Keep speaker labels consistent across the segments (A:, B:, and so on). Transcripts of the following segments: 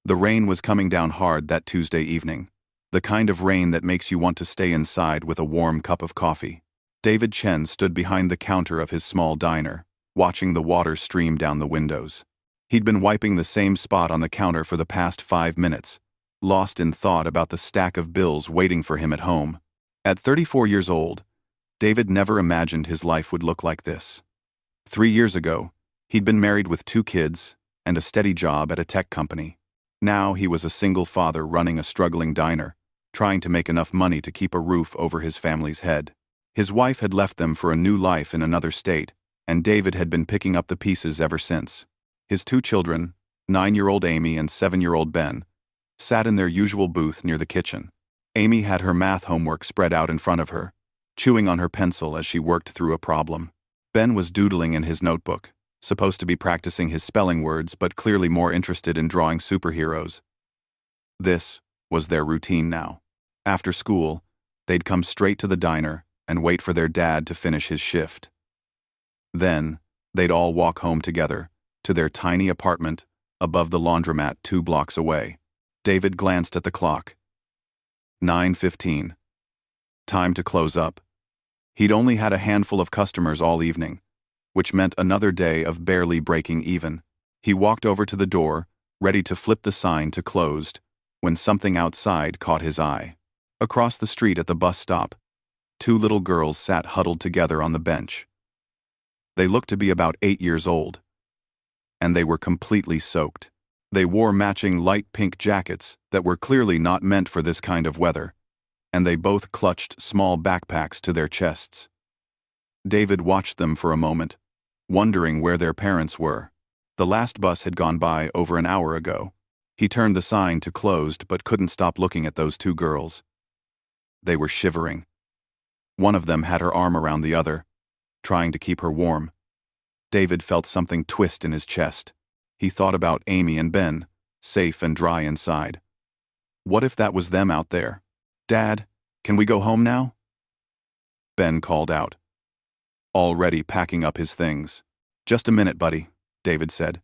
A: The rain was coming down hard that Tuesday evening. The kind of rain that makes you want to stay inside with a warm cup of coffee. David Chen stood behind the counter of his small diner, watching the water stream down the windows. He'd been wiping the same spot on the counter for the past 5 minutes, lost in thought about the stack of bills waiting for him at home. At 34 years old, David never imagined his life would look like this. 3 years ago, he'd been married with 2 kids and a steady job at a tech company. Now he was a single father running a struggling diner, trying to make enough money to keep a roof over his family's head. His wife had left them for a new life in another state, and David had been picking up the pieces ever since. His 2 children, 9-year-old Amy and 7-year-old Ben, sat in their usual booth near the kitchen. Amy had her math homework spread out in front of her, chewing on her pencil as she worked through a problem. Ben was doodling in his notebook, supposed to be practicing his spelling words but clearly more interested in drawing superheroes. This was their routine now. After school, they'd come straight to the diner and wait for their dad to finish his shift. Then, they'd all walk home together, to their tiny apartment above the laundromat 2 blocks away. David glanced at the clock. 9:15. Time to close up. He'd only had a handful of customers all evening, which meant another day of barely breaking even. He walked over to the door, ready to flip the sign to closed, when something outside caught his eye. Across the street at the bus stop, 2 little girls sat huddled together on the bench. They looked to be about 8 years old, and they were completely soaked. They wore matching light pink jackets that were clearly not meant for this kind of weather, and they both clutched small backpacks to their chests. David watched them for a moment, wondering where their parents were. The last bus had gone by over an hour ago. He turned the sign to closed but couldn't stop looking at those 2 girls. They were shivering. One of them had her arm around the other, trying to keep her warm. David felt something twist in his chest. He thought about Amy and Ben, safe and dry inside. What if that was them out there? "Dad, can we go home now?" Ben called out, already packing up his things. "Just a minute, buddy," David said.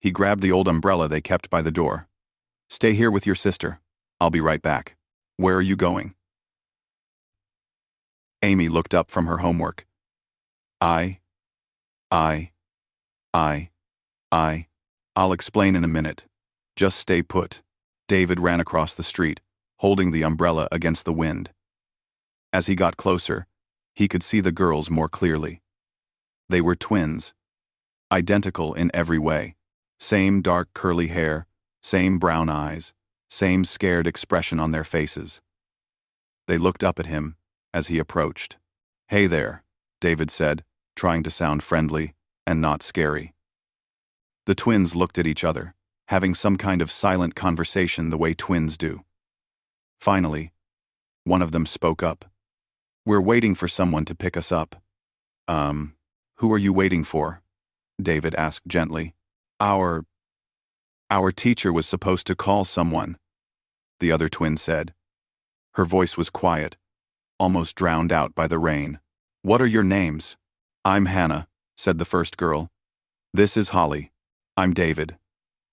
A: He grabbed the old umbrella they kept by the door. "Stay here with your sister. I'll be right back." "Where are you going?" Amy looked up from her homework. I. I'll explain in a minute. Just stay put." David ran across the street, holding the umbrella against the wind. As he got closer, he could see the girls more clearly. They were twins, identical in every way. Same dark curly hair, same brown eyes, same scared expression on their faces. They looked up at him as he approached. "Hey there," David said, trying to sound friendly and not scary. The twins looked at each other, having some kind of silent conversation the way twins do. Finally, one of them spoke up. "We're waiting for someone to pick us up." Who are you waiting for?" David asked gently. Our teacher was supposed to call someone," the other twin said. Her voice was quiet, almost drowned out by the rain. "What are your names?" "I'm Hannah," said the first girl. "This is Holly. I'm David.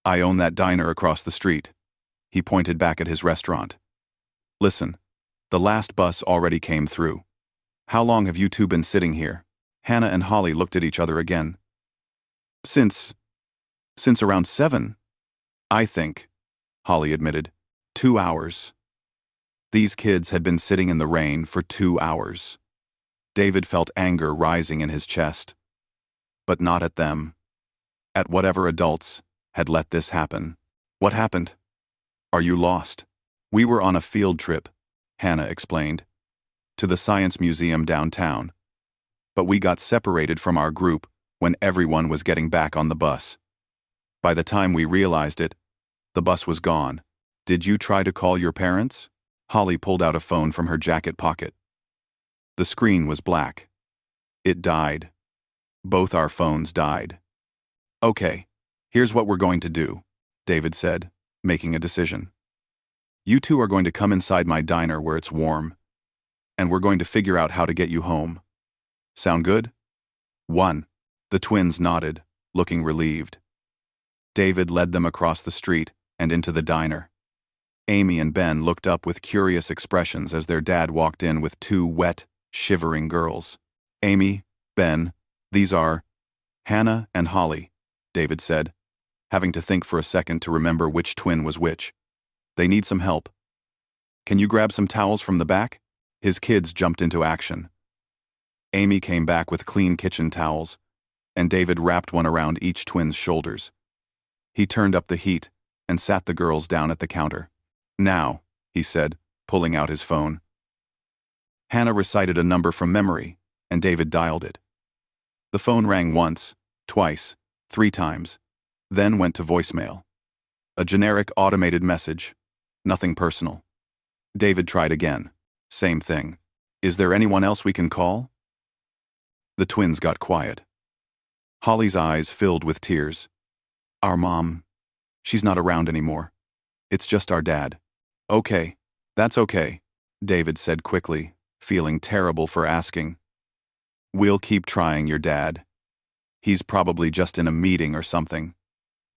A: I own that diner across the street." He pointed back at his restaurant. "Listen, the last bus already came through. How long have you 2 been sitting here?" Hannah and Holly looked at each other again. Since around 7, I think," Holly admitted. 2 hours. These kids had been sitting in the rain for 2 hours. David felt anger rising in his chest. But not at them. At whatever adults had let this happen. "What happened? Are you lost?" "We were on a field trip," Hannah explained, "to the Science Museum downtown. But we got separated from our group when everyone was getting back on the bus. By the time we realized it, the bus was gone. Did you try to call your parents?" Holly pulled out a phone from her jacket pocket. The screen was black. It died. Both our phones died. "Okay, here's what we're going to do," David said, making a decision. "You 2 are going to come inside my diner where it's warm, and we're going to figure out how to get you home. Sound good?" 1. The twins nodded, looking relieved. David led them across the street and into the diner. Amy and Ben looked up with curious expressions as their dad walked in with two wet, shivering girls. "Amy, Ben, these are Hannah and Holly," David said, having to think for a second to remember which twin was which. "They need some help. Can you grab some towels from the back?" His kids jumped into action. Amy came back with clean kitchen towels, and David wrapped one around each twin's shoulders. He turned up the heat and sat the girls down at the counter. "Now," he said, pulling out his phone. Hannah recited a number from memory, and David dialed it. The phone rang once, twice, 3 times, then went to voicemail. A generic automated message, nothing personal. David tried again. Same thing. "Is there anyone else we can call?" The twins got quiet. Holly's eyes filled with tears. "Our mom, she's not around anymore. It's just our dad." "Okay, that's okay," David said quickly, feeling terrible for asking. "We'll keep trying your dad. He's probably just in a meeting or something.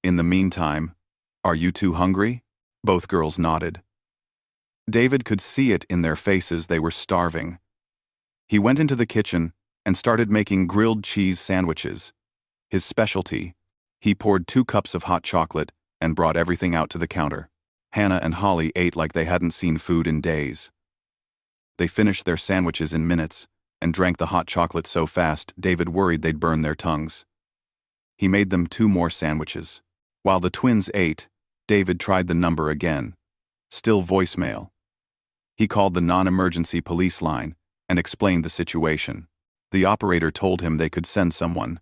A: In the meantime, are you two hungry?" Both girls nodded. David could see it in their faces, they were starving. He went into the kitchen and started making grilled cheese sandwiches. His specialty. He poured 2 cups of hot chocolate and brought everything out to the counter. Hannah and Holly ate like they hadn't seen food in days. They finished their sandwiches in minutes and drank the hot chocolate so fast David worried they'd burn their tongues. He made them 2 more sandwiches. While the twins ate, David tried the number again. Still voicemail. He called the non-emergency police line and explained the situation. The operator told him they could send someone,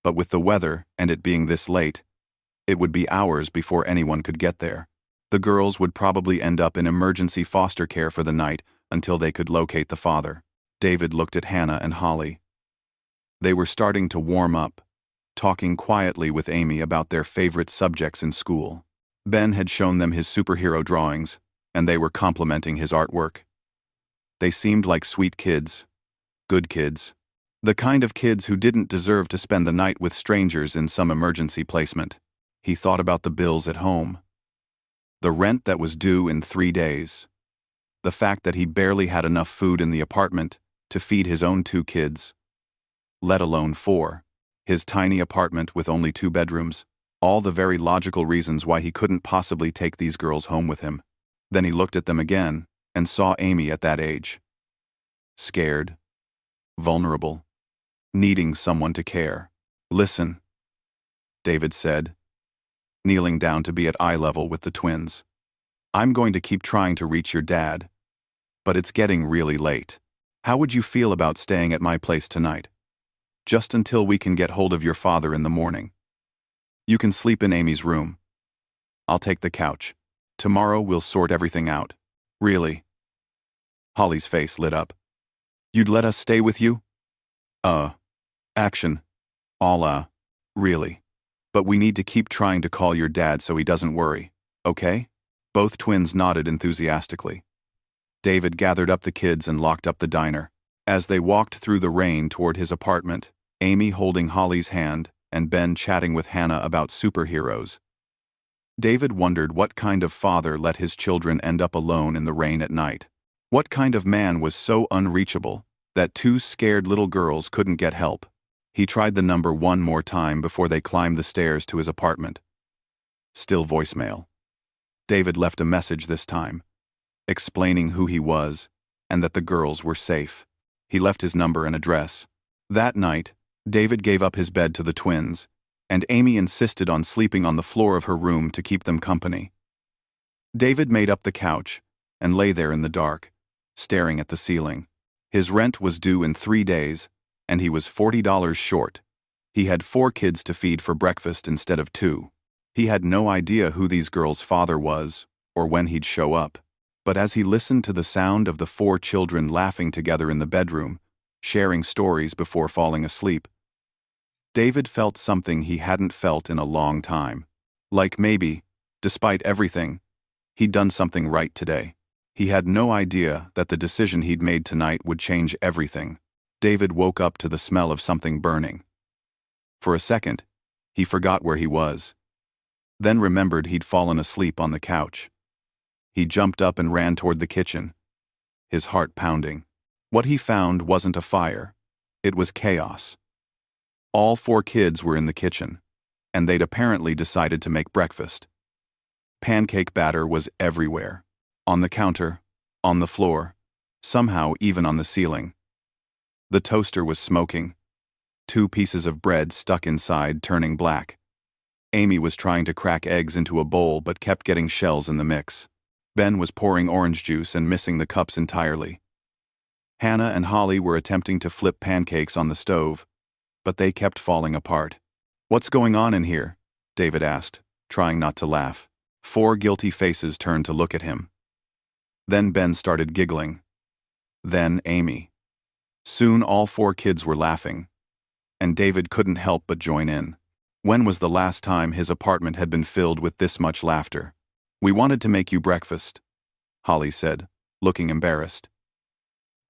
A: but with the weather and it being this late, it would be hours before anyone could get there. The girls would probably end up in emergency foster care for the night until they could locate the father. David looked at Hannah and Holly. They were starting to warm up, talking quietly with Amy about their favorite subjects in school. Ben had shown them his superhero drawings, and they were complimenting his artwork. They seemed like sweet kids, good kids, the kind of kids who didn't deserve to spend the night with strangers in some emergency placement. He thought about the bills at home, the rent that was due in 3 days, the fact that he barely had enough food in the apartment to feed his own 2 kids, let alone 4, his tiny apartment with only 2 bedrooms, all the very logical reasons why he couldn't possibly take these girls home with him. Then he looked at them again and saw Amy at that age. Scared, vulnerable, needing someone to care. "Listen," David said, kneeling down to be at eye level with the twins. "I'm going to keep trying to reach your dad, but it's getting really late. How would you feel about staying at my place tonight? Just until we can get hold of your father in the morning. You can sleep in Amy's room. I'll take the couch. Tomorrow we'll sort everything out." "Really?" Holly's face lit up. "You'd let us stay with you?" Action. Really. But we need to keep trying to call your dad so he doesn't worry, okay?" Both twins nodded enthusiastically. David gathered up the kids and locked up the diner. As they walked through the rain toward his apartment, Amy holding Holly's hand and Ben chatting with Hannah about superheroes, David wondered what kind of father let his children end up alone in the rain at night. What kind of man was so unreachable that 2 scared little girls couldn't get help? He tried the number 1 more time before they climbed the stairs to his apartment. Still voicemail. David left a message this time, explaining who he was and that the girls were safe. He left his number and address. That night, David gave up his bed to the twins, and Amy insisted on sleeping on the floor of her room to keep them company. David made up the couch and lay there in the dark, staring at the ceiling. His rent was due in 3 days, and he was $40 short. He had 4 kids to feed for breakfast instead of 2. He had no idea who these girls' father was or when he'd show up. But as he listened to the sound of the 4 children laughing together in the bedroom, sharing stories before falling asleep, David felt something he hadn't felt in a long time. Like maybe, despite everything, he'd done something right today. He had no idea that the decision he'd made tonight would change everything. David woke up to the smell of something burning. For a second, he forgot where he was. then remembered he'd fallen asleep on the couch. He jumped up and ran toward the kitchen, his heart pounding. What he found wasn't a fire. It was chaos. All 4 kids were in the kitchen, and they'd apparently decided to make breakfast. Pancake batter was everywhere. On the counter, on the floor, somehow even on the ceiling. The toaster was smoking. 2 pieces of bread stuck inside, turning black. Amy was trying to crack eggs into a bowl but kept getting shells in the mix. Ben was pouring orange juice and missing the cups entirely. Hannah and Holly were attempting to flip pancakes on the stove, but they kept falling apart. "What's going on in here?" David asked, trying not to laugh. 4 guilty faces turned to look at him. Then Ben started giggling. Then Amy. Soon all 4 kids were laughing, and David couldn't help but join in. When was the last time his apartment had been filled with this much laughter? "We wanted to make you breakfast," Holly said, looking embarrassed.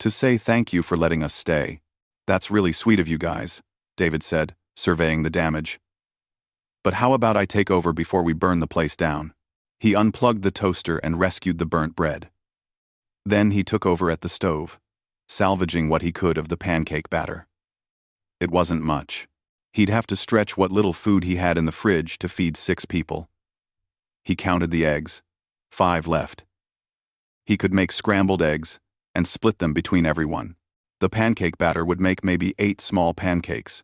A: "To say thank you for letting us stay. That's really sweet of you guys," David said, surveying the damage. "But how about I take over before we burn the place down?" He unplugged the toaster and rescued the burnt bread. Then he took over at the stove, salvaging what he could of the pancake batter. It wasn't much. He'd have to stretch what little food he had in the fridge to feed 6 people. He counted the eggs. 5 left. He could make scrambled eggs and split them between everyone. The pancake batter would make maybe 8 small pancakes.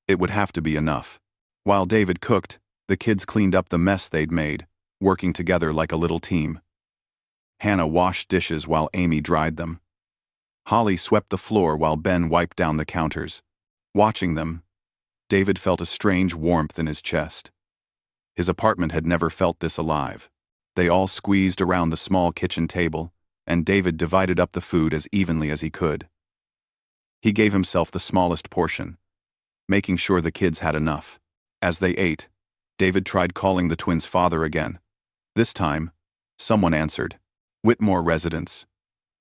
A: It would have to be enough. While David cooked, the kids cleaned up the mess they'd made, working together like a little team. Hannah washed dishes while Amy dried them. Holly swept the floor while Ben wiped down the counters. Watching them, David felt a strange warmth in his chest. His apartment had never felt this alive. They all squeezed around the small kitchen table, and David divided up the food as evenly as he could. He gave himself the smallest portion, making sure the kids had enough. As they ate, David tried calling the twins' father again. This time, someone answered. Whitmore residence.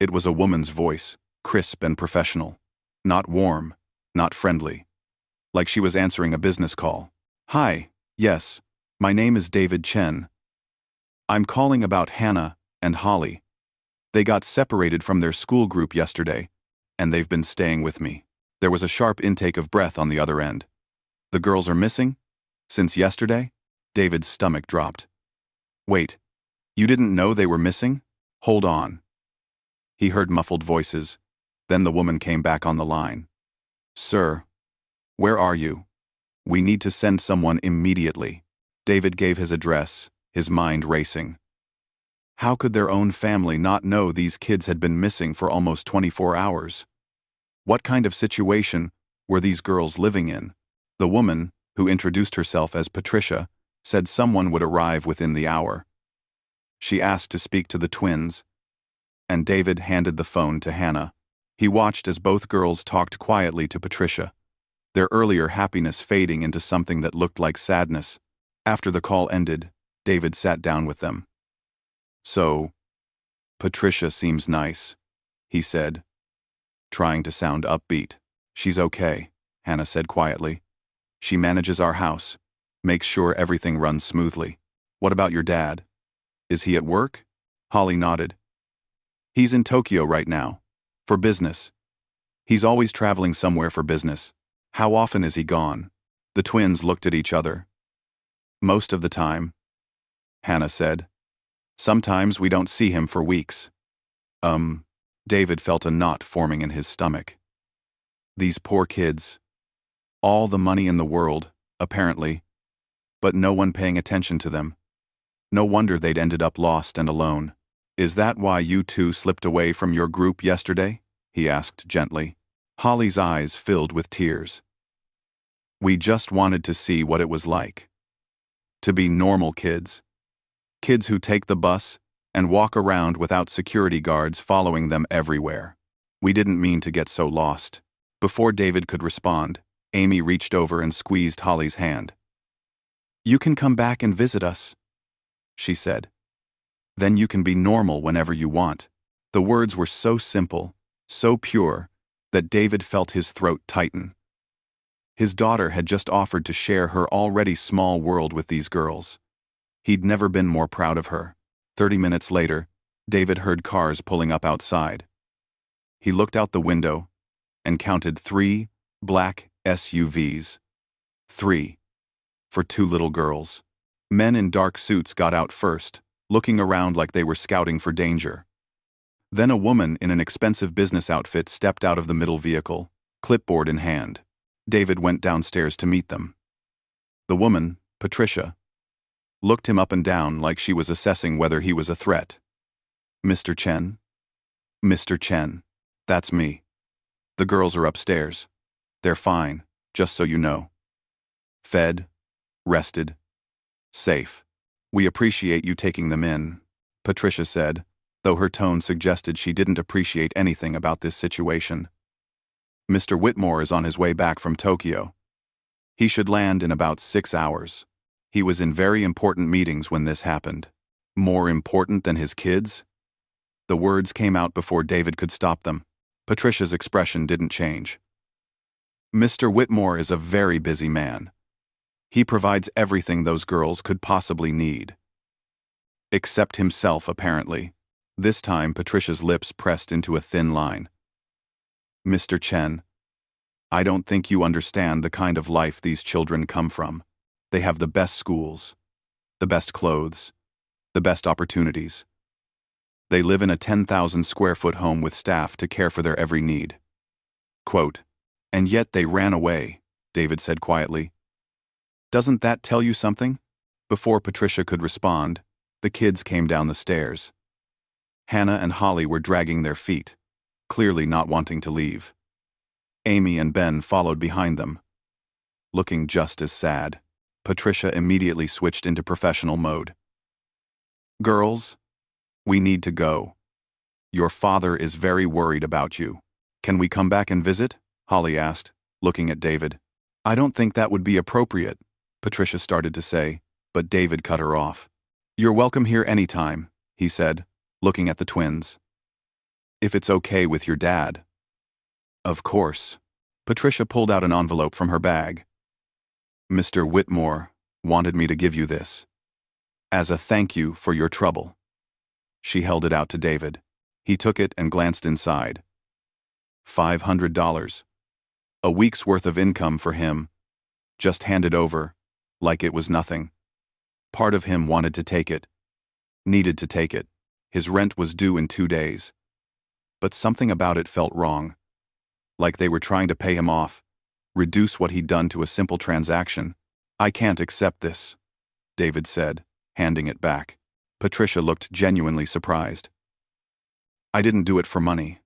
A: It was a woman's voice, crisp and professional. Not warm, not friendly. Like she was answering a business call. "Hi, yes, my name is David Chen. I'm calling about Hannah and Holly. They got separated from their school group yesterday, and they've been staying with me." There was a sharp intake of breath on the other end. "The girls are missing? Since yesterday?" David's stomach dropped. "Wait, you didn't know they were missing? Hold on." He heard muffled voices. Then the woman came back on the line. "Sir, where are you? We need to send someone immediately." David gave his address, his mind racing. How could their own family not know these kids had been missing for almost 24 hours? What kind of situation were these girls living in? The woman, who introduced herself as Patricia, said someone would arrive within the hour. She asked to speak to the twins, and David handed the phone to Hannah. He watched as both girls talked quietly to Patricia, their earlier happiness fading into something that looked like sadness. After the call ended, David sat down with them. "So, Patricia seems nice," he said, trying to sound upbeat. "She's okay," Hannah said quietly. "She manages our house, makes sure everything runs smoothly. What about your dad? Is he at work?" Holly nodded. "He's in Tokyo right now. For business. He's always traveling somewhere for business." "How often is he gone?" The twins looked at each other. "Most of the time," Hannah said. "Sometimes we don't see him for weeks." David felt a knot forming in his stomach. These poor kids. All the money in the world, apparently, but no one paying attention to them. No wonder they'd ended up lost and alone. "Is that why you two slipped away from your group yesterday?" he asked gently. Holly's eyes filled with tears. "We just wanted to see what it was like. To be normal kids. Kids who take the bus and walk around without security guards following them everywhere. We didn't mean to get so lost." Before David could respond, Amy reached over and squeezed Holly's hand. "You can come back and visit us," she said. "Then you can be normal whenever you want." The words were so simple, so pure, that David felt his throat tighten. His daughter had just offered to share her already small world with these girls. He'd never been more proud of her. 30 minutes later, David heard cars pulling up outside. He looked out the window and counted 3 black SUVs. 3. For 2 little girls. Men in dark suits got out first, looking around like they were scouting for danger. Then a woman in an expensive business outfit stepped out of the middle vehicle, clipboard in hand. David went downstairs to meet them. The woman, Patricia, looked him up and down like she was assessing whether he was a threat. "Mr. Chen?" "Mr. Chen. That's me. The girls are upstairs. They're fine, just so you know. Fed, rested, safe. We appreciate you taking them in," Patricia said, though her tone suggested she didn't appreciate anything about this situation. "Mr. Whitmore is on his way back from Tokyo. He should land in about 6 hours. He was in very important meetings when this happened." "More important than his kids?" The words came out before David could stop them. Patricia's expression didn't change. "Mr. Whitmore is a very busy man. He provides everything those girls could possibly need. Except himself, apparently." This time Patricia's lips pressed into a thin line. "Mr. Chen, I don't think you understand the kind of life these children come from. They have the best schools, the best clothes, the best opportunities. They live in a 10,000 square foot home with staff to care for their every need." Quote, "And yet they ran away," David said quietly. "Doesn't that tell you something?" Before Patricia could respond, the kids came down the stairs. Hannah and Holly were dragging their feet, clearly not wanting to leave. Amy and Ben followed behind them, looking just as sad. Patricia immediately switched into professional mode. "Girls, we need to go. Your father is very worried about you. Can we come back and visit?" Holly asked, looking at David. "I don't think that would be appropriate," Patricia started to say, but David cut her off. "You're welcome here anytime," he said, looking at the twins. "If it's okay with your dad." "Of course." Patricia pulled out an envelope from her bag. "Mr. Whitmore wanted me to give you this, as a thank you for your trouble." She held it out to David. He took it and glanced inside. $500. A week's worth of income for him, just handed over, like it was nothing. Part of him wanted to take it, needed to take it. His rent was due in 2 days. But something about it felt wrong. Like they were trying to pay him off, reduce what he'd done to a simple transaction. "I can't accept this," David said, handing it back. Patricia looked genuinely surprised. "I didn't do it for money.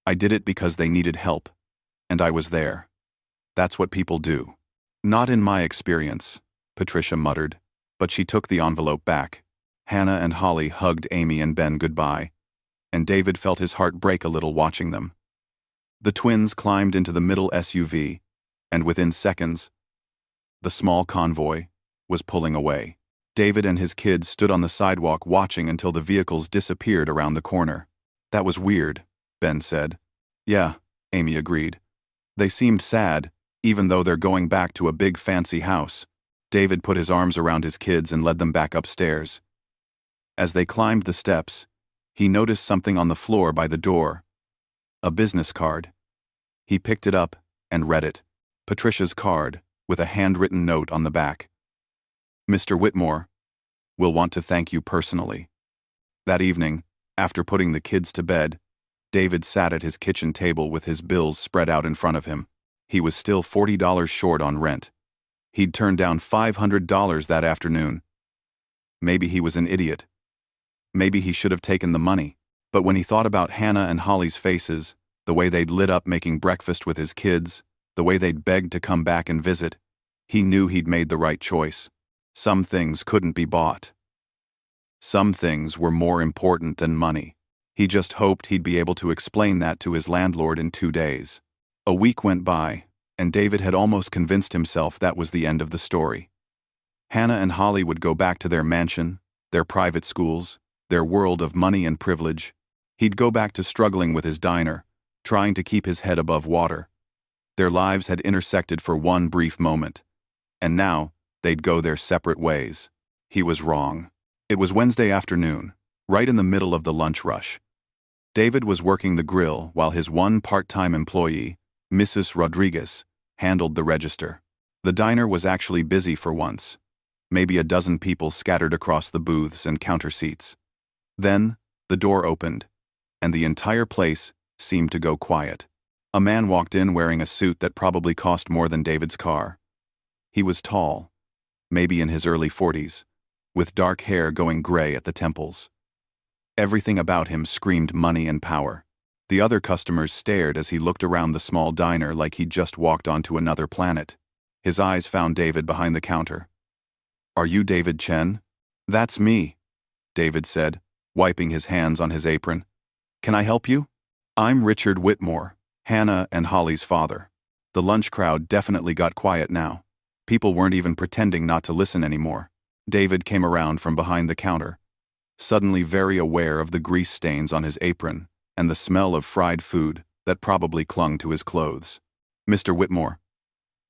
A: I did it because they needed help, and I was there. That's what people do." "Not in my experience," Patricia muttered, but she took the envelope back. Hannah and Holly hugged Amy and Ben goodbye, and David felt his heart break a little watching them. The twins climbed into the middle SUV, and within seconds, the small convoy was pulling away. David and his kids stood on the sidewalk watching until the vehicles disappeared around the corner. "That was weird," Ben said. "Yeah," Amy agreed. "They seemed sad, even though they're going back to a big fancy house." David put his arms around his kids and led them back upstairs. As they climbed the steps, he noticed something on the floor by the door. A business card. He picked it up and read it. Patricia's card, with a handwritten note on the back. "Mr. Whitmore will want to thank you personally." That evening, after putting the kids to bed, David sat at his kitchen table with his bills spread out in front of him. He was still $40 short on rent. He'd turned down $500 that afternoon. Maybe he was an idiot. Maybe he should have taken the money. But when he thought about Hannah and Holly's faces, the way they'd lit up making breakfast with his kids, the way they'd begged to come back and visit, he knew he'd made the right choice. Some things couldn't be bought. Some things were more important than money. He just hoped he'd be able to explain that to his landlord in 2 days. A week went by, and David had almost convinced himself that was the end of the story. Hannah and Holly would go back to their mansion, their private schools, their world of money and privilege. He'd go back to struggling with his diner, trying to keep his head above water. Their lives had intersected for one brief moment, and now they'd go their separate ways. He was wrong. It was Wednesday afternoon, right in the middle of the lunch rush. David was working the grill while his one part-time employee, Mrs. Rodriguez, handled the register. The diner was actually busy for once. Maybe a dozen people scattered across the booths and counter seats. Then, the door opened, and the entire place seemed to go quiet. A man walked in wearing a suit that probably cost more than David's car. He was tall, maybe in his early 40s, with dark hair going gray at the temples. Everything about him screamed money and power. The other customers stared as he looked around the small diner like he'd just walked onto another planet. His eyes found David behind the counter. "Are you David Chen?" "That's me," David said, wiping his hands on his apron. "Can I help you?" "I'm Richard Whitmore, Hannah and Holly's father." The lunch crowd definitely got quiet now. People weren't even pretending not to listen anymore. David came around from behind the counter, suddenly very aware of the grease stains on his apron and the smell of fried food that probably clung to his clothes. "Mr. Whitmore,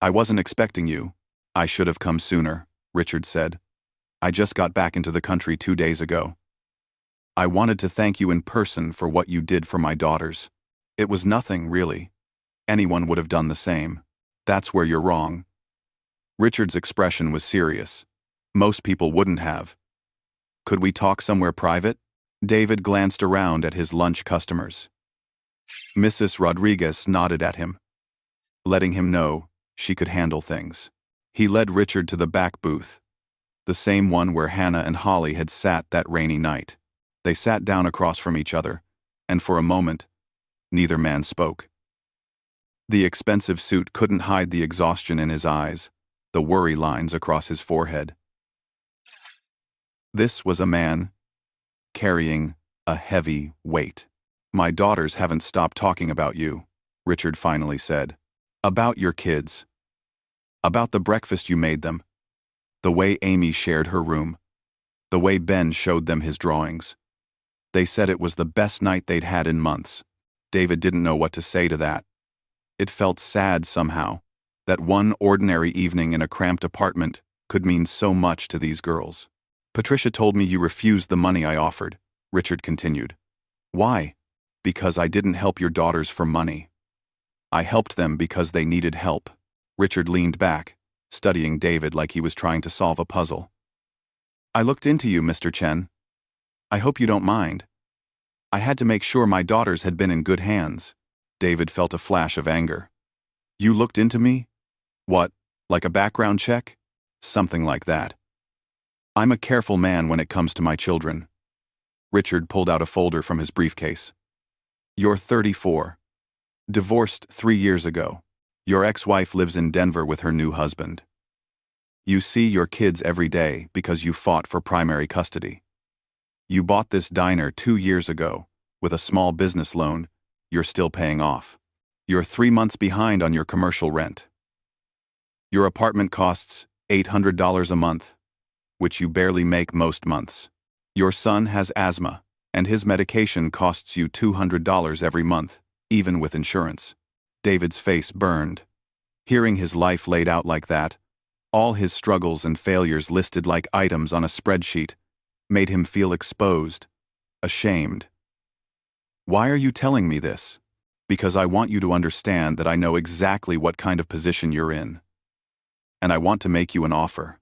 A: I wasn't expecting you." "I should have come sooner," Richard said. "I just got back into the country 2 days ago. I wanted to thank you in person for what you did for my daughters. It was nothing, really. Anyone would have done the same." "That's where you're wrong." Richard's expression was serious. "Most people wouldn't have." "Could we talk somewhere private?" David glanced around at his lunch customers. Mrs. Rodriguez nodded at him, letting him know she could handle things. He led Richard to the back booth, the same one where Hannah and Holly had sat that rainy night. They sat down across from each other, and for a moment, neither man spoke. The expensive suit couldn't hide the exhaustion in his eyes, the worry lines across his forehead. This was a man carrying a heavy weight. "My daughters haven't stopped talking about you," Richard finally said. "About your kids. About the breakfast you made them. The way Amy shared her room. The way Ben showed them his drawings. They said it was the best night they'd had in months." David didn't know what to say to that. It felt sad somehow, that one ordinary evening in a cramped apartment could mean so much to these girls. "Patricia told me you refused the money I offered," Richard continued. "Why?" "Because I didn't help your daughters for money. I helped them because they needed help." Richard leaned back, studying David like he was trying to solve a puzzle. "I looked into you, Mr. Chen. I hope you don't mind. I had to make sure my daughters had been in good hands." David felt a flash of anger. "You looked into me? What, like a background check?" "Something like that. I'm a careful man when it comes to my children." Richard pulled out a folder from his briefcase. "You're 34. Divorced 3 years ago. Your ex-wife lives in Denver with her new husband. You see your kids every day because you fought for primary custody. You bought this diner 2 years ago with a small business loan you're still paying off. You're 3 months behind on your commercial rent. Your apartment costs $800 a month, which you barely make most months. Your son has asthma, and his medication costs you $200 every month, even with insurance." David's face burned. Hearing his life laid out like that, all his struggles and failures listed like items on a spreadsheet, made him feel exposed, ashamed. "Why are you telling me this?" "Because I want you to understand that I know exactly what kind of position you're in. And I want to make you an offer.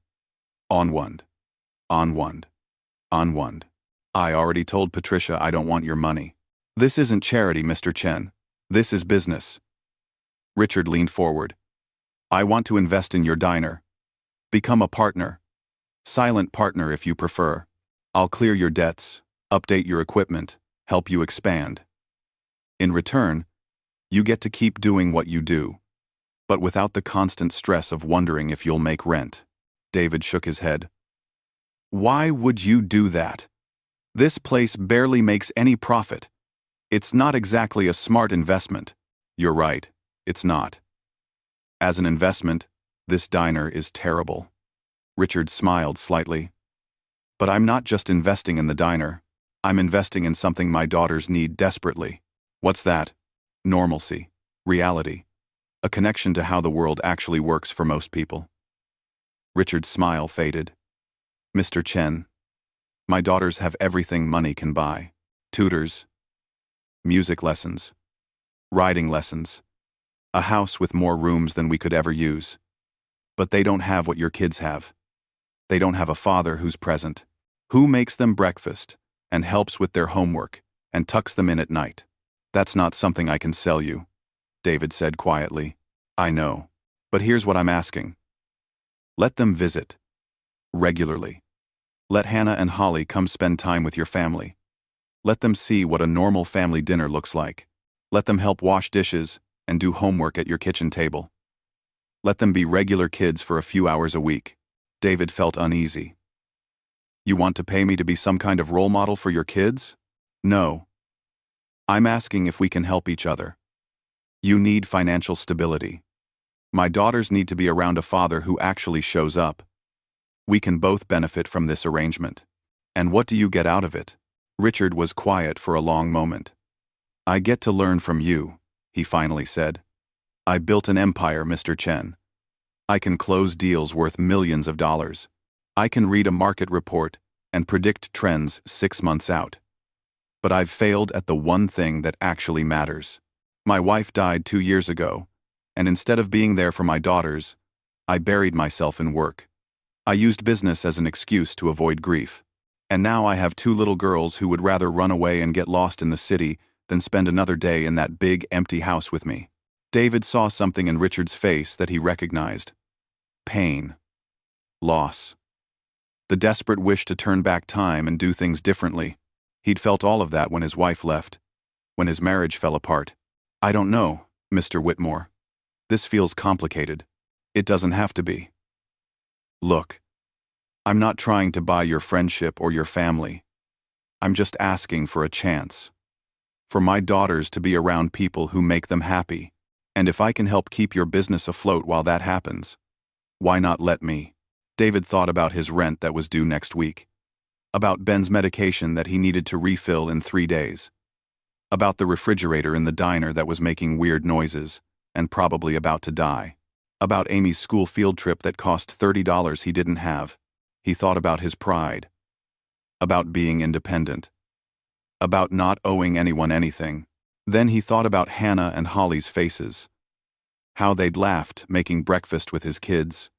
A: On one. On one. On one. I already told Patricia I don't want your money. This isn't charity, Mr. Chen. This is business." Richard leaned forward. "I want to invest in your diner. Become a partner. Silent partner if you prefer. I'll clear your debts, update your equipment, help you expand. In return, you get to keep doing what you do, but without the constant stress of wondering if you'll make rent." David shook his head. "Why would you do that? This place barely makes any profit. It's not exactly a smart investment." "You're right, it's not. As an investment, this diner is terrible." Richard smiled slightly. "But I'm not just investing in the diner. I'm investing in something my daughters need desperately." "What's that?" "Normalcy. Reality. A connection to how the world actually works for most people." Richard's smile faded. Mr. Chen, my daughters have everything money can buy. Tutors, music lessons, riding lessons, a house with more rooms than we could ever use. But they don't have what your kids have. They don't have a father who's present, who makes them breakfast and helps with their homework and tucks them in at night. That's not something I can sell you, David said quietly. I know, but here's what I'm asking. Let them visit. Regularly. Let Hannah and Holly come spend time with your family. Let them see what a normal family dinner looks like. Let them help wash dishes and do homework at your kitchen table. Let them be regular kids for a few hours a week. David felt uneasy. You want to pay me to be some kind of role model for your kids? No. I'm asking if we can help each other. You need financial stability. My daughters need to be around a father who actually shows up. We can both benefit from this arrangement. And what do you get out of it? Richard was quiet for a long moment. I get to learn from you, he finally said. I built an empire, Mr. Chen. I can close deals worth millions of dollars. I can read a market report and predict trends 6 months out. But I've failed at the one thing that actually matters. My wife died 2 years ago, and instead of being there for my daughters, I buried myself in work. I used business as an excuse to avoid grief. And now I have 2 little girls who would rather run away and get lost in the city than spend another day in that big, empty house with me. David saw something in Richard's face that he recognized. Pain. Loss. The desperate wish to turn back time and do things differently. He'd felt all of that when his wife left, when his marriage fell apart. I don't know, Mr. Whitmore. This feels complicated. It doesn't have to be. Look, I'm not trying to buy your friendship or your family. I'm just asking for a chance. For my daughters to be around people who make them happy. And if I can help keep your business afloat while that happens, why not let me? David thought about his rent that was due next week. About Ben's medication that he needed to refill in 3 days. About the refrigerator in the diner that was making weird noises and probably about to die. About Amy's school field trip that cost $30 he didn't have. He thought about his pride. About being independent. About not owing anyone anything. Then he thought about Hannah and Holly's faces. How they'd laughed making breakfast with his kids.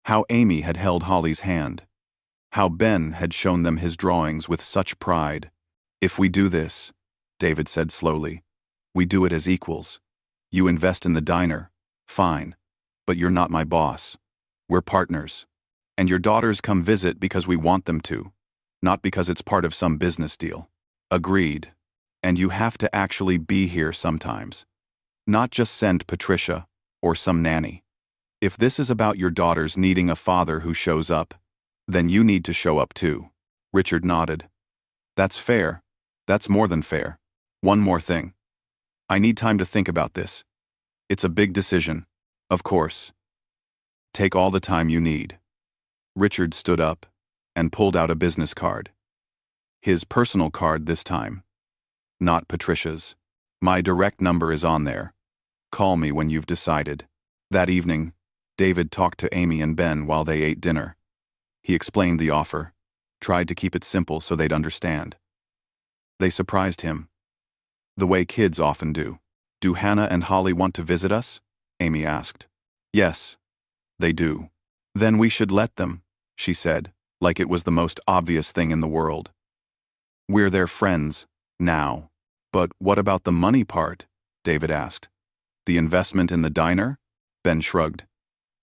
A: How Amy had held Holly's hand. How Ben had shown them his drawings with such pride. If we do this, David said slowly, we do it as equals. You invest in the diner, fine, but you're not my boss. We're partners. And your daughters come visit because we want them to, not because it's part of some business deal. Agreed. And you have to actually be here sometimes. Not just send Patricia or some nanny. If this is about your daughters needing a father who shows up, then you need to show up too. Richard nodded. That's fair. That's more than fair. One more thing. I need time to think about this. It's a big decision, of course. Take all the time you need. Richard stood up and pulled out a business card. His personal card this time. Not Patricia's. My direct number is on there. Call me when you've decided. That evening, David talked to Amy and Ben while they ate dinner. He explained the offer, tried to keep it simple so they'd understand. They surprised him. The way kids often do. Do Hannah and Holly want to visit us? Amy asked. Yes, they do. Then we should let them, she said, like it was the most obvious thing in the world. We're their friends, now. But what about the money part? David asked. The investment in the diner? Ben shrugged.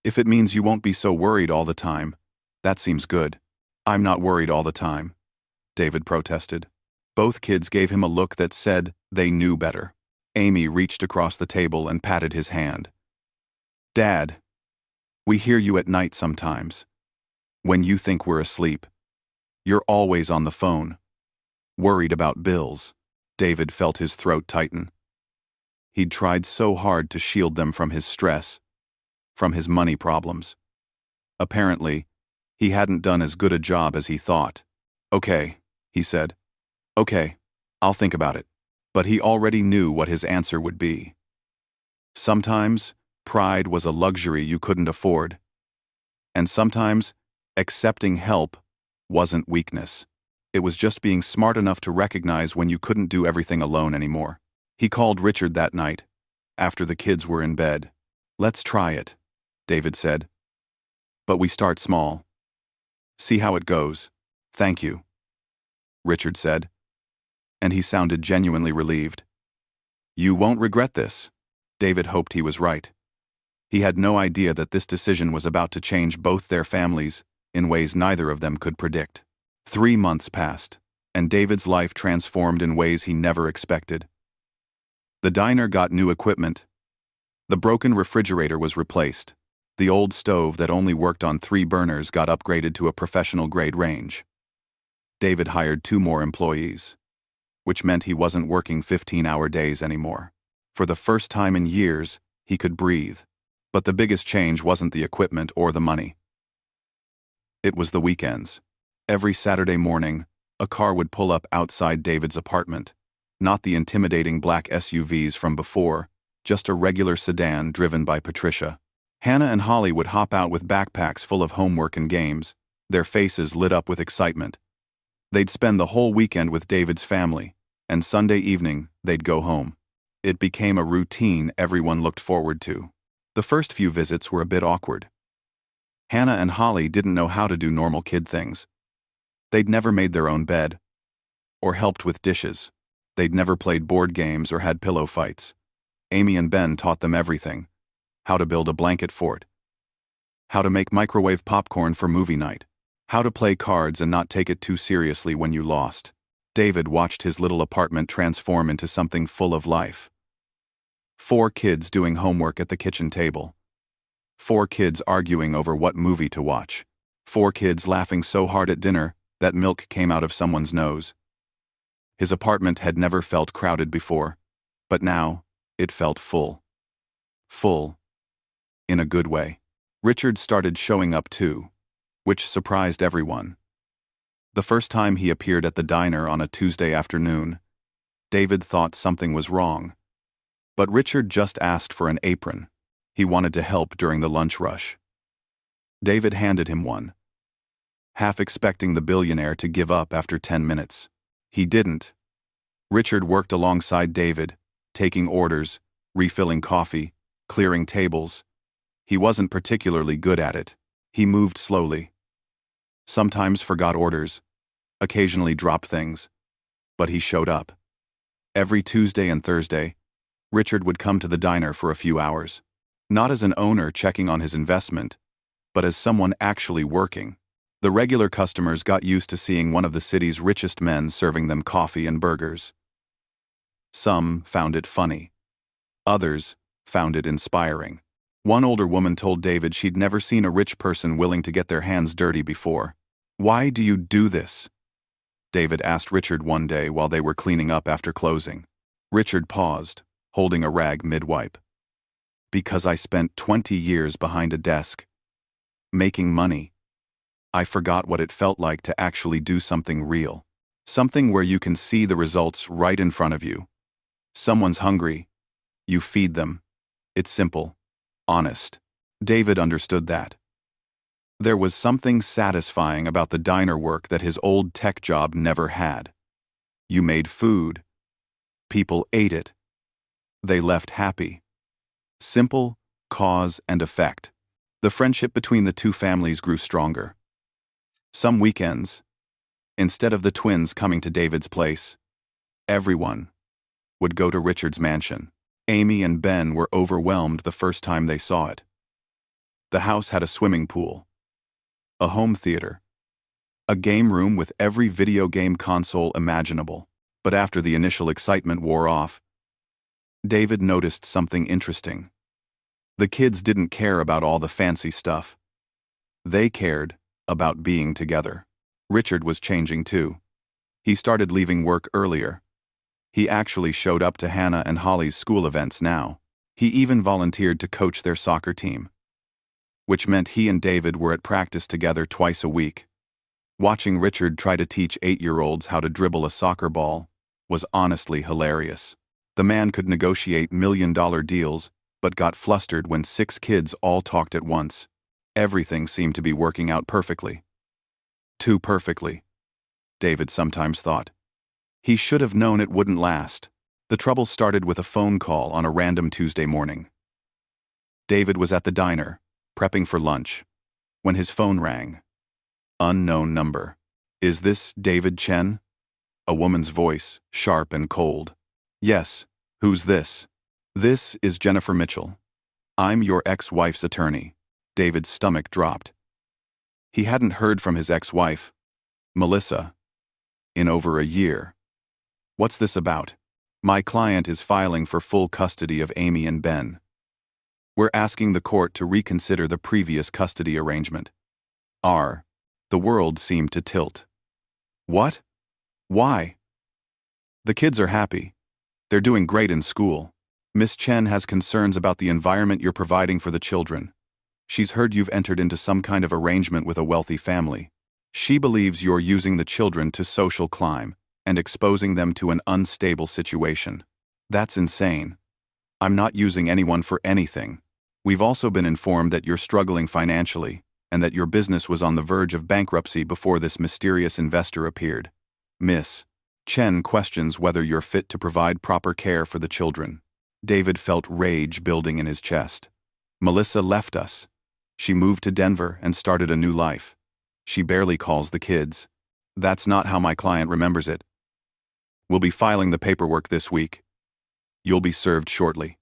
A: If it means you won't be so worried all the time, that seems good. I'm not worried all the time, David protested. Both kids gave him a look that said they knew better. Amy reached across the table and patted his hand. Dad, we hear you at night sometimes. When you think we're asleep. You're always on the phone. Worried about bills. David felt his throat tighten. He'd tried so hard to shield them from his stress, from his money problems. Apparently, he hadn't done as good a job as he thought. Okay, he said. Okay, I'll think about it. But he already knew what his answer would be. Sometimes, pride was a luxury you couldn't afford. And sometimes, accepting help wasn't weakness. It was just being smart enough to recognize when you couldn't do everything alone anymore. He called Richard that night, after the kids were in bed. "Let's try it," David said. "But we start small. See how it goes." "Thank you," Richard said. And he sounded genuinely relieved. "You won't regret this." David hoped he was right. He had no idea that this decision was about to change both their families in ways neither of them could predict. 3 months passed, and David's life transformed in ways he never expected. The diner got new equipment. The broken refrigerator was replaced. The old stove that only worked on 3 burners got upgraded to a professional-grade range. David hired 2 more employees, which meant he wasn't working 15-hour days anymore. For the first time in years, he could breathe. But the biggest change wasn't the equipment or the money. It was the weekends. Every Saturday morning, a car would pull up outside David's apartment. Not the intimidating black SUVs from before, just a regular sedan driven by Patricia. Hannah and Holly would hop out with backpacks full of homework and games, their faces lit up with excitement. They'd spend the whole weekend with David's family, and Sunday evening, they'd go home. It became a routine everyone looked forward to. The first few visits were a bit awkward. Hannah and Holly didn't know how to do normal kid things. They'd never made their own bed, or helped with dishes. They'd never played board games or had pillow fights. Amy and Ben taught them everything: how to build a blanket fort, how to make microwave popcorn for movie night, how to play cards and not take it too seriously when you lost. David watched his little apartment transform into something full of life. 4 kids doing homework at the kitchen table. 4 kids arguing over what movie to watch. 4 kids laughing so hard at dinner that milk came out of someone's nose. His apartment had never felt crowded before, but now it felt full. Full. In a good way. Richard started showing up too, which surprised everyone. The first time he appeared at the diner on a Tuesday afternoon, David thought something was wrong. But Richard just asked for an apron. He wanted to help during the lunch rush. David handed him one, half expecting the billionaire to give up after 10 minutes. He didn't. Richard worked alongside David, taking orders, refilling coffee, clearing tables. He wasn't particularly good at it. He moved slowly. Sometimes forgot orders, occasionally dropped things, but he showed up. Every Tuesday and Thursday, Richard would come to the diner for a few hours, not as an owner checking on his investment, but as someone actually working. The regular customers got used to seeing one of the city's richest men serving them coffee and burgers. Some found it funny. Others found it inspiring. One older woman told David she'd never seen a rich person willing to get their hands dirty before. "Why do you do this?" David asked Richard one day while they were cleaning up after closing. Richard paused, holding a rag mid-wipe. "Because I spent 20 years behind a desk, making money. I forgot what it felt like to actually do something real. Something where you can see the results right in front of you. Someone's hungry. You feed them. It's simple. Honest." David understood that. There was something satisfying about the diner work that his old tech job never had. You made food. People ate it. They left happy. Simple, cause and effect. The friendship between the 2 families grew stronger. Some weekends, instead of the twins coming to David's place, everyone would go to Richard's mansion. Amy and Ben were overwhelmed the first time they saw it. The house had a swimming pool, a home theater, a game room with every video game console imaginable. But after the initial excitement wore off, David noticed something interesting. The kids didn't care about all the fancy stuff. They cared about being together. Richard was changing too. He started leaving work earlier. He actually showed up to Hannah and Holly's school events now. He even volunteered to coach their soccer team, which meant he and David were at practice together twice a week. Watching Richard try to teach 8-year-olds how to dribble a soccer ball was honestly hilarious. The man could negotiate million-dollar deals, but got flustered when 6 kids all talked at once. Everything seemed to be working out perfectly. Too perfectly, David sometimes thought. He should have known it wouldn't last. The trouble started with a phone call on a random Tuesday morning. David was at the diner, prepping for lunch, when his phone rang. Unknown number. Is this David Chen? A woman's voice, sharp and cold. Yes. Who's this? This is Jennifer Mitchell. I'm your ex-wife's attorney. David's stomach dropped. He hadn't heard from his ex-wife, Melissa, in over a year. What's this about? My client is filing for full custody of Amy and Ben. We're asking the court to reconsider the previous custody arrangement. The world seemed to tilt. What? Why? The kids are happy. They're doing great in school. Miss Chen has concerns about the environment you're providing for the children. She's heard you've entered into some kind of arrangement with a wealthy family. She believes you're using the children to social climb and exposing them to an unstable situation. That's insane. I'm not using anyone for anything. We've also been informed that you're struggling financially and that your business was on the verge of bankruptcy before this mysterious investor appeared. Miss Chen questions whether you're fit to provide proper care for the children. David felt rage building in his chest. Melissa left us. She moved to Denver and started a new life. She barely calls the kids. That's not how my client remembers it. We'll be filing the paperwork this week. You'll be served shortly.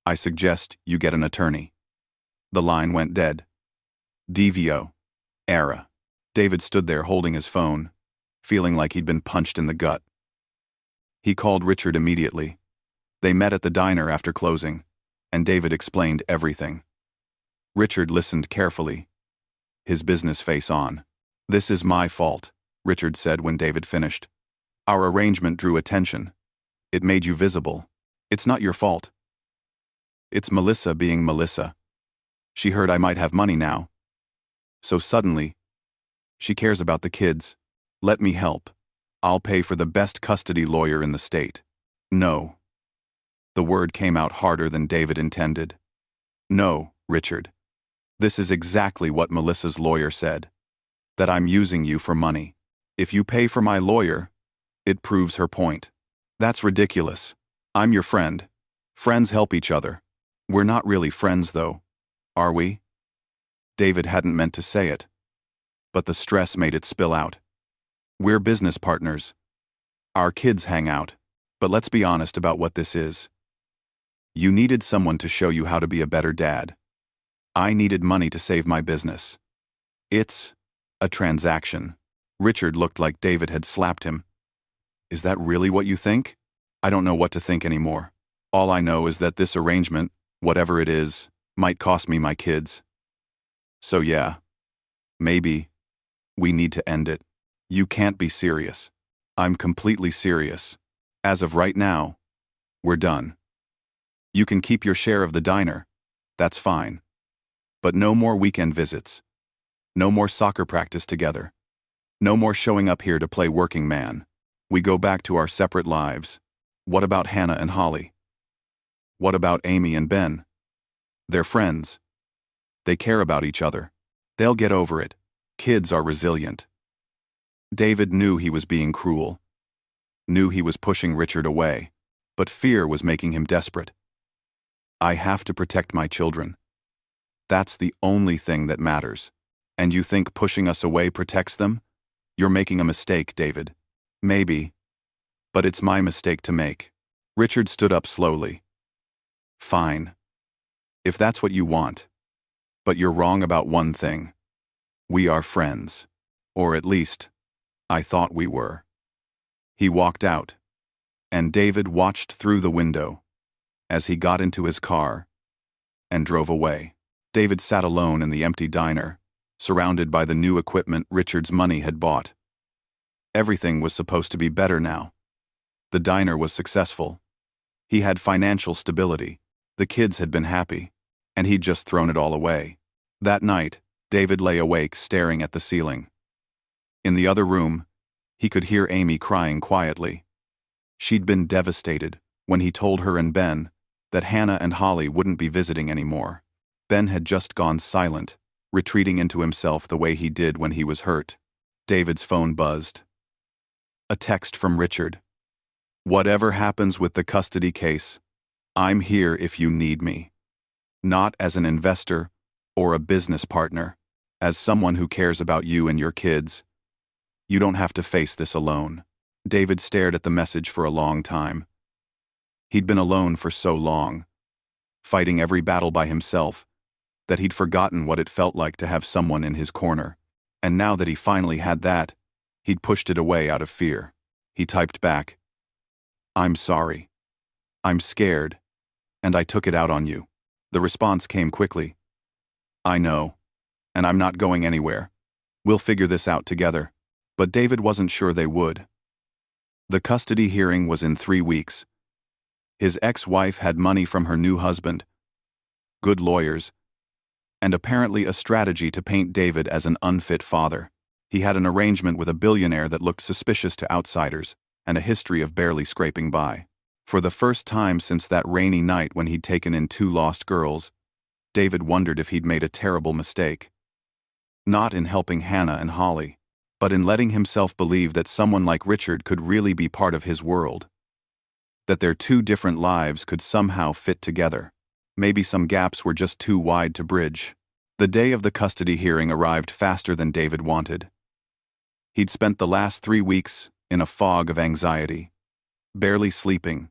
A: I suggest you get an attorney. The line went dead. DVO. Era. David stood there holding his phone, feeling like he'd been punched in the gut. He called Richard immediately. They met at the diner after closing, and David explained everything. Richard listened carefully, his business face on. This is my fault, Richard said when David finished. Our arrangement drew attention. It made you visible. It's not your fault. It's Melissa being Melissa. She heard I might have money now. So suddenly, she cares about the kids. Let me help. I'll pay for the best custody lawyer in the state. No. The word came out harder than David intended. No, Richard. This is exactly what Melissa's lawyer said. That I'm using you for money. If you pay for my lawyer, it proves her point. That's ridiculous. I'm your friend. Friends help each other. We're not really friends, though. Are we? David hadn't meant to say it, but the stress made it spill out. We're business partners. Our kids hang out, but let's be honest about what this is. You needed someone to show you how to be a better dad. I needed money to save my business. It's a transaction. Richard looked like David had slapped him. Is that really what you think? I don't know what to think anymore. All I know is that this arrangement, whatever it is, might cost me my kids. So yeah, maybe we need to end it. You can't be serious. I'm completely serious. As of right now, we're done. You can keep your share of the diner. That's fine. But no more weekend visits. No more soccer practice together. No more showing up here to play working man. We go back to our separate lives. What about Hannah and Holly? What about Amy and Ben? They're friends. They care about each other. They'll get over it. Kids are resilient. David knew he was being cruel. Knew he was pushing Richard away. But fear was making him desperate. I have to protect my children. That's the only thing that matters. And you think pushing us away protects them? You're making a mistake, David. Maybe. But it's my mistake to make. Richard stood up slowly. Fine. If that's what you want. But you're wrong about one thing. We are friends. Or at least, I thought we were. He walked out, and David watched through the window as he got into his car and drove away. David sat alone in the empty diner, surrounded by the new equipment Richard's money had bought. Everything was supposed to be better now. The diner was successful. He had financial stability. The kids had been happy, and he'd just thrown it all away. That night, David lay awake staring at the ceiling. In the other room, he could hear Amy crying quietly. She'd been devastated when he told her and Ben that Hannah and Holly wouldn't be visiting anymore. Ben had just gone silent, retreating into himself the way he did when he was hurt. David's phone buzzed. A text from Richard. Whatever happens with the custody case, I'm here if you need me. Not as an investor or a business partner, as someone who cares about you and your kids. You don't have to face this alone. David stared at the message for a long time. He'd been alone for so long, fighting every battle by himself, that he'd forgotten what it felt like to have someone in his corner. And now that he finally had that, he'd pushed it away out of fear. He typed back, "I'm sorry. I'm scared, and I took it out on you." The response came quickly. "I know, and I'm not going anywhere. We'll figure this out together." But David wasn't sure they would. The custody hearing was in 3 weeks. His ex-wife had money from her new husband, good lawyers, and apparently a strategy to paint David as an unfit father. He had an arrangement with a billionaire that looked suspicious to outsiders, and a history of barely scraping by. For the first time since that rainy night when he'd taken in 2 lost girls, David wondered if he'd made a terrible mistake. Not in helping Hannah and Holly, but in letting himself believe that someone like Richard could really be part of his world. That their 2 different lives could somehow fit together. Maybe some gaps were just too wide to bridge. The day of the custody hearing arrived faster than David wanted. He'd spent the last 3 weeks in a fog of anxiety, barely sleeping,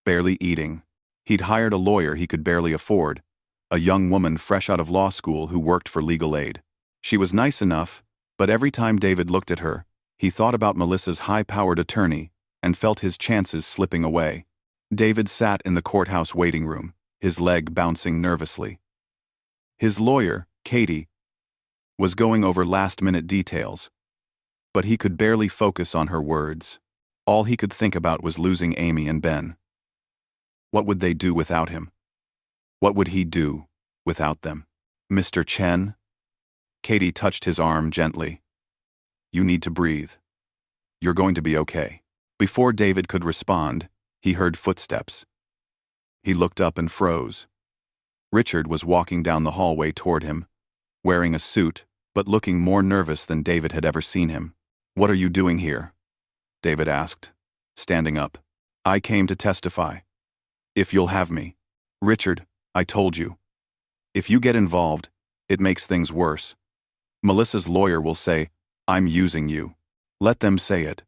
A: barely eating. He'd hired a lawyer he could barely afford, a young woman fresh out of law school who worked for legal aid. She was nice enough, but every time David looked at her, he thought about Melissa's high-powered attorney and felt his chances slipping away. David sat in the courthouse waiting room, his leg bouncing nervously. His lawyer, Katie, was going over last-minute details, but he could barely focus on her words. All he could think about was losing Amy and Ben. What would they do without him? What would he do without them? "Mr. Chen?" Katie touched his arm gently. "You need to breathe. You're going to be okay." Before David could respond, he heard footsteps. He looked up and froze. Richard was walking down the hallway toward him, wearing a suit, but looking more nervous than David had ever seen him. "What are you doing here?" David asked, standing up. "I came to testify. If you'll have me." "Richard, I told you. If you get involved, it makes things worse. Melissa's lawyer will say, 'I'm using you.' Let them say it.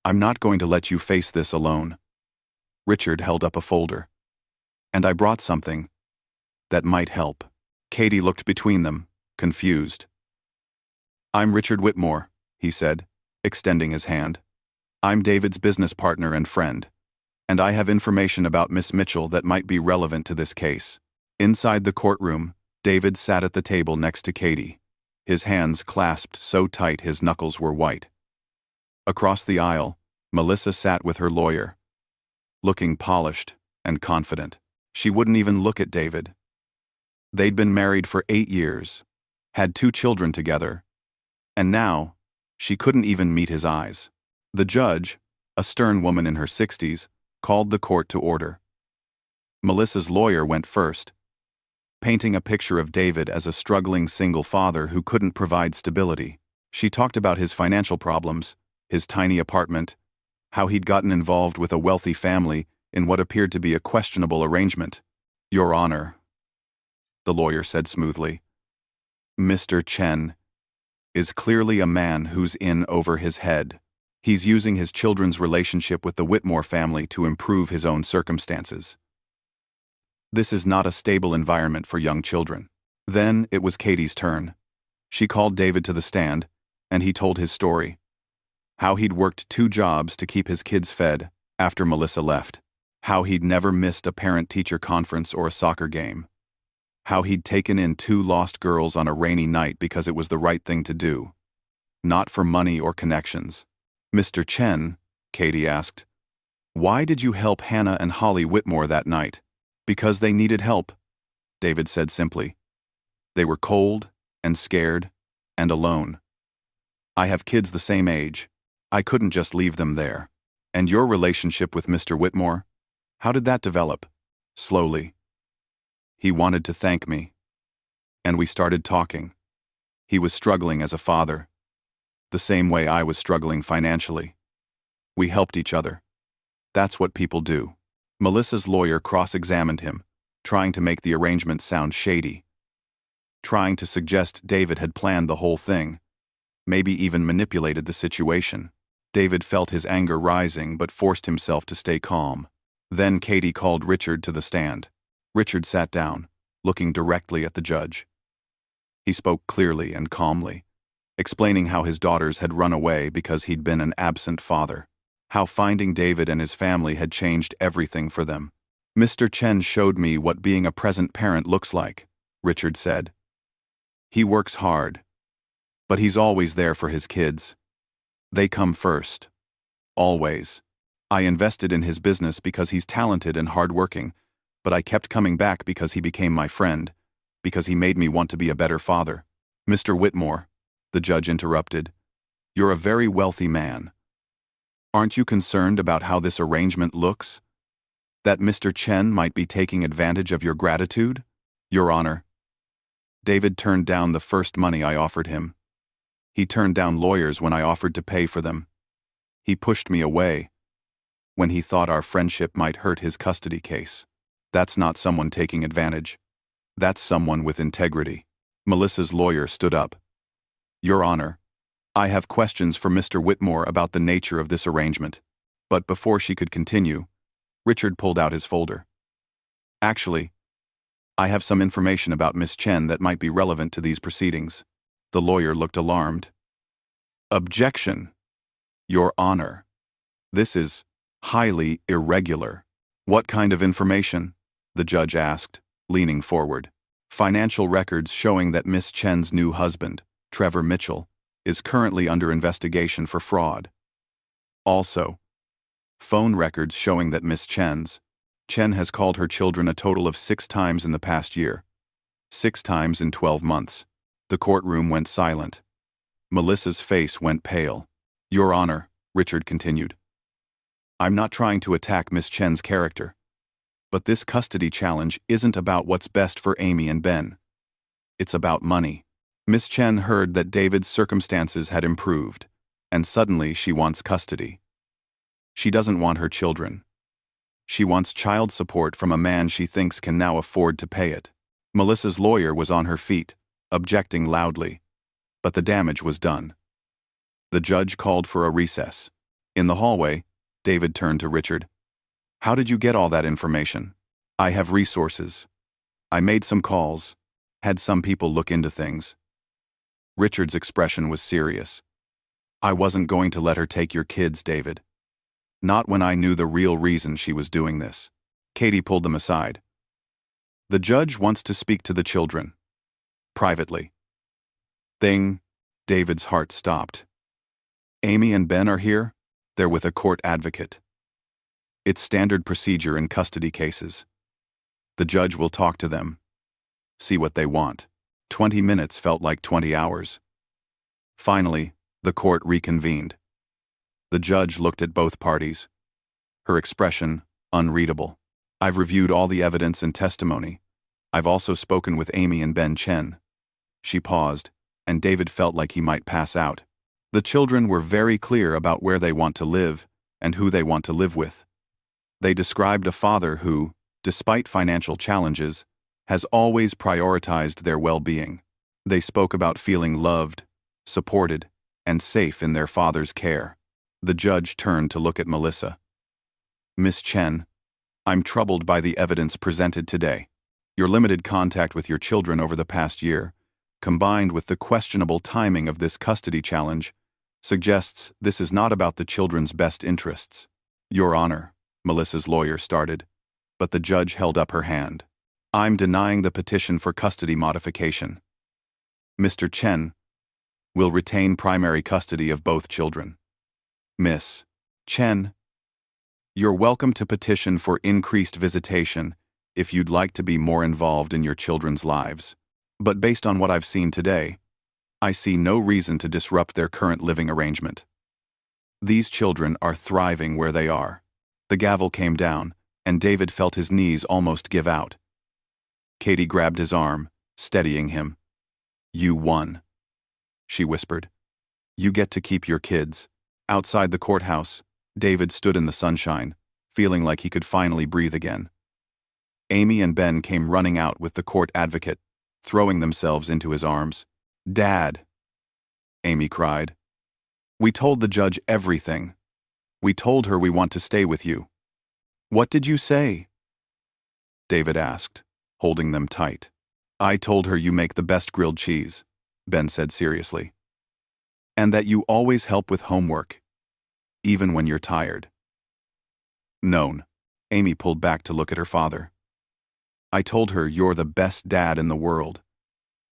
A: I'm not going to let you face this alone." Richard held up a folder. "And I brought something that might help." Katie looked between them, confused. "I'm Richard Whitmore," he said, extending his hand. "I'm David's business partner and friend, and I have information about Miss Mitchell that might be relevant to this case." Inside the courtroom, David sat at the table next to Katie, his hands clasped so tight his knuckles were white. Across the aisle, Melissa sat with her lawyer, looking polished and confident. She wouldn't even look at David. They'd been married for 8 years, had 2 children together, and now, she couldn't even meet his eyes. The judge, a stern woman in her 60s, called the court to order. Melissa's lawyer went first, painting a picture of David as a struggling single father who couldn't provide stability. She talked about his financial problems, his tiny apartment, how he'd gotten involved with a wealthy family in what appeared to be a questionable arrangement. "Your Honor," the lawyer said smoothly, "Mr. Chen is clearly a man who's in over his head. He's using his children's relationship with the Whitmore family to improve his own circumstances. This is not a stable environment for young children." Then it was Katie's turn. She called David to the stand, and he told his story. How he'd worked 2 jobs to keep his kids fed after Melissa left. How he'd never missed a parent-teacher conference or a soccer game. How he'd taken in 2 lost girls on a rainy night because it was the right thing to do. Not for money or connections. "Mr. Chen," Katie asked, "why did you help Hannah and Holly Whitmore that night?" "Because they needed help," David said simply. "They were cold and scared and alone. I have kids the same age. I couldn't just leave them there." "And your relationship with Mr. Whitmore? How did that develop?" "Slowly. He wanted to thank me. And we started talking. He was struggling as a father. the same way I was struggling financially. We helped each other. That's what people do. Melissa's lawyer cross-examined him, trying to make the arrangement sound shady, trying to suggest David had planned the whole thing, maybe even manipulated the situation. David felt his anger rising but forced himself to stay calm. Then Katie called Richard to the stand. Richard sat down, looking directly at the judge. He spoke clearly and calmly, explaining how his daughters had run away because he'd been an absent father, how finding David and his family had changed everything for them. Mr. Chen showed me what being a present parent looks like, Richard said. He works hard, but he's always there for his kids. They come first. Always. I invested in his business because he's talented and hardworking, but I kept coming back because he became my friend, because he made me want to be a better father. Mr. Whitmore, the judge interrupted, you're a very wealthy man. Aren't you concerned about how this arrangement looks? That Mr. Chen might be taking advantage of your gratitude? Your Honor. David turned down the first money I offered him. He turned down lawyers when I offered to pay for them. He pushed me away when he thought our friendship might hurt his custody case. That's not someone taking advantage. That's someone with integrity. Melissa's lawyer stood up. Your Honor, I have questions for Mr. Whitmore about the nature of this arrangement. But before she could continue, Richard pulled out his folder. Actually, I have some information about Miss Chen that might be relevant to these proceedings. The lawyer looked alarmed. Objection. Your Honor. This is highly irregular. What kind of information? The judge asked, leaning forward. Financial records showing that Miss Chen's new husband, Trevor Mitchell, is currently under investigation for fraud. Also, phone records showing that Miss Chen has called her children a total of 6 times in the past year. 6 times in 12 months. The courtroom went silent. Melissa's face went pale. Your Honor, Richard continued. I'm not trying to attack Miss Chen's character, but this custody challenge isn't about what's best for Amy and Ben. It's about money. Miss Chen heard that David's circumstances had improved, and suddenly she wants custody. She doesn't want her children. She wants child support from a man she thinks can now afford to pay it. Melissa's lawyer was on her feet, objecting loudly, but the damage was done. The judge called for a recess. In the hallway, David turned to Richard. How did you get all that information? I have resources. I made some calls, had some people look into things. Richard's expression was serious. I wasn't going to let her take your kids, David. Not when I knew the real reason she was doing this. Katie pulled them aside. The judge wants to speak to the children. Privately. David's heart stopped. Amy and Ben are here? They're with a court advocate. It's standard procedure in custody cases. The judge will talk to them. See what they want. 20 minutes felt like 20 hours. Finally, the court reconvened. The judge looked at both parties. Her expression, unreadable. I've reviewed all the evidence and testimony. I've also spoken with Amy and Ben Chen. She paused, and David felt like he might pass out. The children were very clear about where they want to live and who they want to live with. They described a father who, despite financial challenges, has always prioritized their well-being. They spoke about feeling loved, supported, and safe in their father's care. The judge turned to look at Melissa. Miss Chen, I'm troubled by the evidence presented today. Your limited contact with your children over the past year, combined with the questionable timing of this custody challenge, suggests this is not about the children's best interests. Your Honor, Melissa's lawyer started, but the judge held up her hand. I'm denying the petition for custody modification. Mr. Chen will retain primary custody of both children. Miss Chen, you're welcome to petition for increased visitation if you'd like to be more involved in your children's lives. But based on what I've seen today, I see no reason to disrupt their current living arrangement. These children are thriving where they are. The gavel came down, and David felt his knees almost give out. Katie grabbed his arm, steadying him. You won, she whispered. You get to keep your kids. Outside the courthouse, David stood in the sunshine, feeling like he could finally breathe again. Amy and Ben came running out with the court advocate, throwing themselves into his arms. "Dad," Amy cried. "We told the judge everything. We told her we want to stay with you." "What did you say?" David asked, holding them tight. "I told her you make the best grilled cheese," Ben said seriously. "And that you always help with homework, even when you're tired." "No." Amy pulled back to look at her father. "I told her you're the best dad in the world,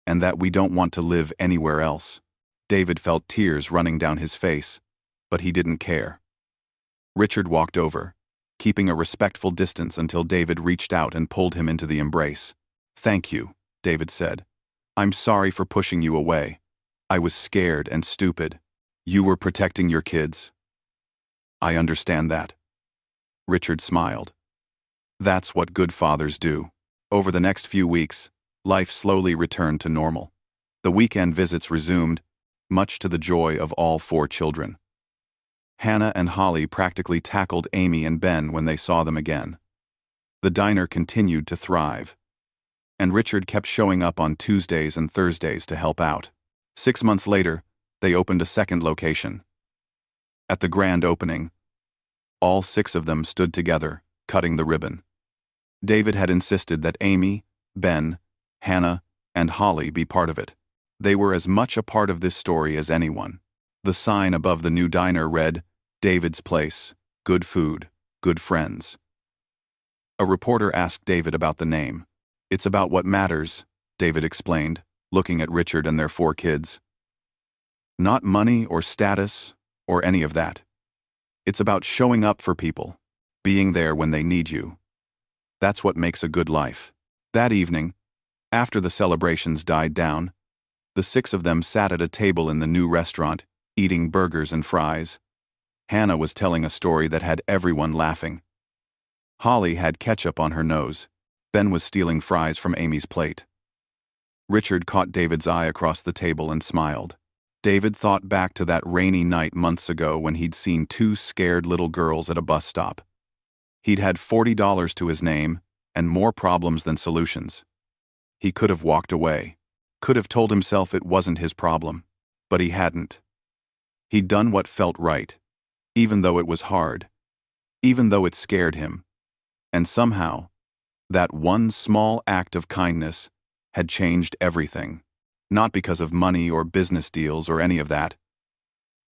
A: and that we don't want to live anywhere else." David felt tears running down his face, but he didn't care. Richard walked over, keeping a respectful distance until David reached out and pulled him into the embrace. "Thank you," David said. "I'm sorry for pushing you away. I was scared and stupid. You were protecting your kids." "I understand that." Richard smiled. "That's what good fathers do." Over the next few weeks, life slowly returned to normal. The weekend visits resumed, much to the joy of all 4 children. Hannah and Holly practically tackled Amy and Ben when they saw them again. The diner continued to thrive, and Richard kept showing up on Tuesdays and Thursdays to help out. 6 months later, they opened a second location. At the grand opening, all 6 of them stood together, cutting the ribbon. David had insisted that Amy, Ben, Hannah, and Holly be part of it. They were as much a part of this story as anyone. The sign above the new diner read, "David's Place, good food, good friends." A reporter asked David about the name. "It's about what matters," David explained, looking at Richard and their 4 kids. "Not money or status or any of that. It's about showing up for people, being there when they need you. That's what makes a good life." That evening, after the celebrations died down, the 6 of them sat at a table in the new restaurant, eating burgers and fries. Hannah was telling a story that had everyone laughing. Holly had ketchup on her nose. Ben was stealing fries from Amy's plate. Richard caught David's eye across the table and smiled. David thought back to that rainy night months ago when he'd seen 2 scared little girls at a bus stop. He'd had $40 to his name and more problems than solutions. He could have walked away, could have told himself it wasn't his problem, but he hadn't. He'd done what felt right, even though it was hard, even though it scared him. And somehow, that one small act of kindness had changed everything, not because of money or business deals or any of that,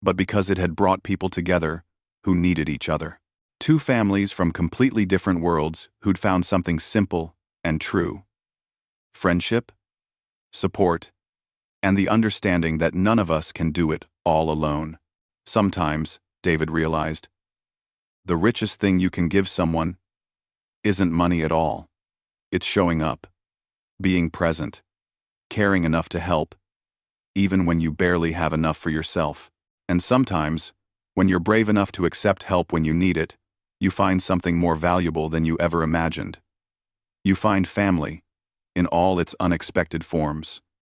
A: but because it had brought people together who needed each other. 2 families from completely different worlds who'd found something simple and true. Friendship, support, and the understanding that none of us can do it all alone. Sometimes, David realized, the richest thing you can give someone isn't money at all. It's showing up, being present, caring enough to help, even when you barely have enough for yourself. And sometimes, when you're brave enough to accept help when you need it, you find something more valuable than you ever imagined. You find family, in all its unexpected forms.